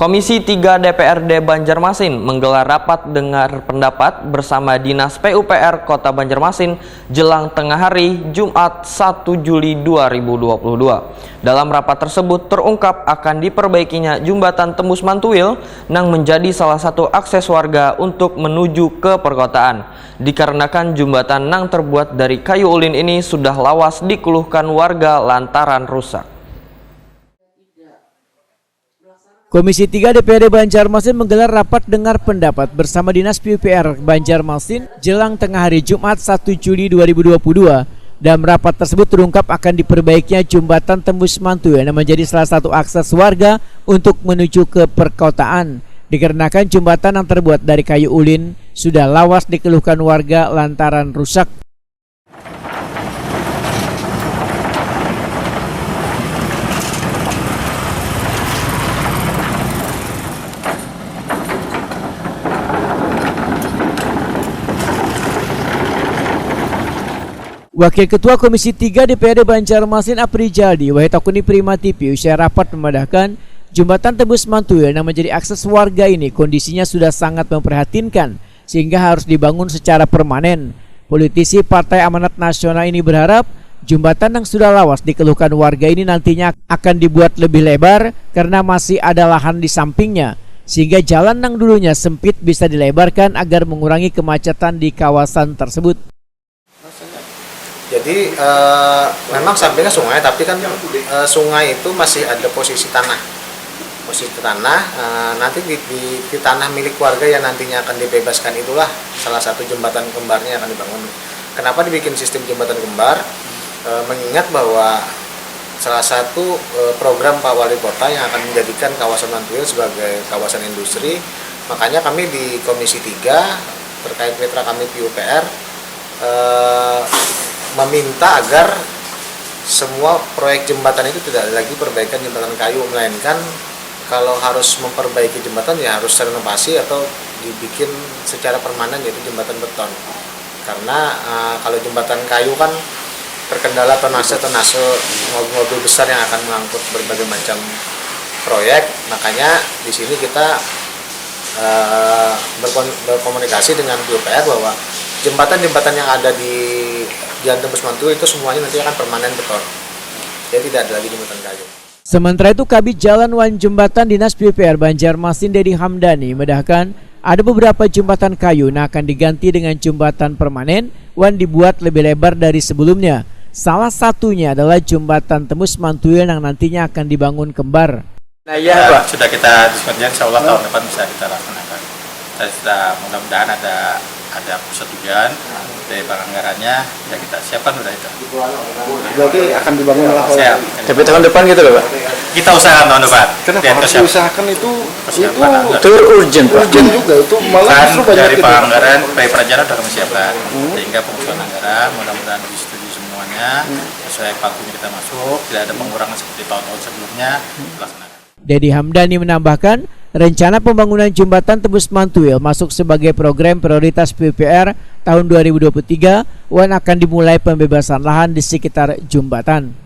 Komisi 3 DPRD Banjarmasin menggelar rapat dengar pendapat bersama Dinas PUPR Kota Banjarmasin jelang tengah hari Jumat 1 Juli 2022. Dalam rapat tersebut terungkap akan diperbaikinya jembatan tembus Mantuil yang menjadi salah satu akses warga untuk menuju ke perkotaan. Dikarenakan jembatan yang terbuat dari kayu ulin ini sudah lawas dikeluhkan warga lantaran rusak. Komisi 3 DPRD Banjarmasin menggelar rapat dengar pendapat bersama Dinas PUPR Banjarmasin jelang tengah hari Jumat 1 Juli 2022. Dalam rapat tersebut terungkap akan diperbaikinya jembatan tembus Mantuil yang menjadi salah satu akses warga untuk menuju ke perkotaan. Dikarenakan jembatan yang terbuat dari kayu ulin sudah lawas dikeluhkan warga lantaran rusak. Wakil Ketua Komisi 3 DPRD Banjarmasin Aprijadi Wahitakuni Prima TV usai rapat memandahkan jembatan tembus Mantuil yang menjadi akses warga ini kondisinya sudah sangat memprihatinkan sehingga harus dibangun secara permanen. Politisi Partai Amanat Nasional ini berharap jembatan yang sudah lawas dikeluhkan warga ini nantinya akan dibuat lebih lebar karena masih ada lahan di sampingnya, sehingga jalan yang dulunya sempit bisa dilebarkan agar mengurangi kemacetan di kawasan tersebut. Jadi memang sampingnya sungai, tapi kan sungai itu masih ada posisi tanah. Nanti di tanah milik warga yang nantinya akan dibebaskan itulah salah satu jembatan kembarnya yang akan dibangun. Kenapa dibikin sistem jembatan kembar? Mengingat bahwa salah satu program Pak Wali Kota yang akan menjadikan kawasan Mantuil sebagai kawasan industri. Makanya kami di Komisi 3 terkait mitra kami PUPR meminta agar semua proyek jembatan itu tidak lagi perbaikan jembatan kayu, melainkan kalau harus memperbaiki jembatan ya harus renovasi atau dibikin secara permanen, yaitu jembatan beton. Karena kalau jembatan kayu kan terkendala tonase mobil besar yang akan mengangkut berbagai macam proyek. Makanya di sini kita berkomunikasi dengan PUPR bahwa jembatan-jembatan yang ada di Jalan Tembus Mantuil itu semuanya nanti akan permanen beton. Jadi tidak ada lagi jembatan kayu. Sementara itu Kabid Jalan Wan Jembatan Dinas PUPR Banjarmasin Dedi Hamdani medahkan ada beberapa jembatan kayu yang akan diganti dengan jembatan permanen yang dibuat lebih lebar dari sebelumnya. Salah satunya adalah jembatan tembus Mantuil yang nantinya akan dibangun kembar. Nah iya Pak, sudah kita diskusikan, insya Allah tahun depan bisa kita laksanakan. Kita mudah-mudahan ada persetujuan dari anggarannya, ya kita siapkan udah itu. Berarti akan dibangun oleh tapi tahun depan gitu loh Pak? Kita usahakan tahun depan. Kenapa harus diusahakan itu urgent juga, itu malah kan dari anggaran perencanaan sudah kami siapkan, sehingga pengusulan anggaran mudah-mudahan disetujui semuanya sesuai waktunya kita masuk, tidak ada pengurangan seperti tahun-tahun sebelumnya. Dedi Hamdani menambahkan, rencana pembangunan jembatan tembus Mantuil masuk sebagai program prioritas PUPR tahun 2023 dan akan dimulai pembebasan lahan di sekitar jembatan.